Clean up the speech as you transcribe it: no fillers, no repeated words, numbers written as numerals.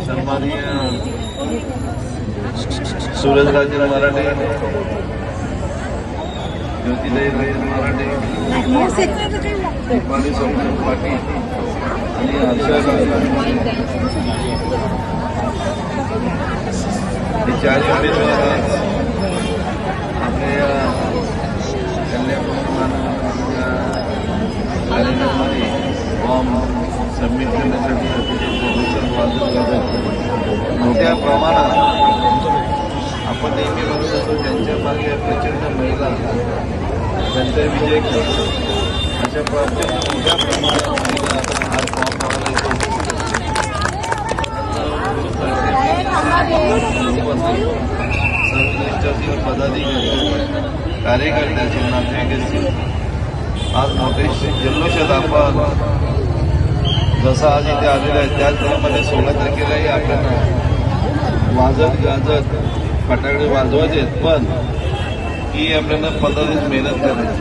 सन्माननीय सूरजराजे मराठे, ज्योतिताई मराठे, दीपाली सोमनाथ पाटील आणि हर्षा हे चार उमेदवार आपल्या कार्यक्रमामध्ये फॉर्म सबमिट करण्यासाठी मोठ्या प्रमाणात आपण नेहमी बघत असतो त्यांच्या मागे प्रचंड महिला त्यांचा विजय करतो. अशा प्रत्येक मोठ्या प्रमाणात महिला आज फॉर्म भरायला सर्व देशातील पदाधिकारी कार्यकर्ते असतील, नागरिक असतील, आज मोठे जल्लोषात आपण जसं आज इथे आलेलं आहे त्याचप्रमाणे 16 तारखेलाही आपल्याला वाजत गाजत फटाकडे वाजवायचे, पण ही आपल्याला पद्धतीत मेहनत करायची.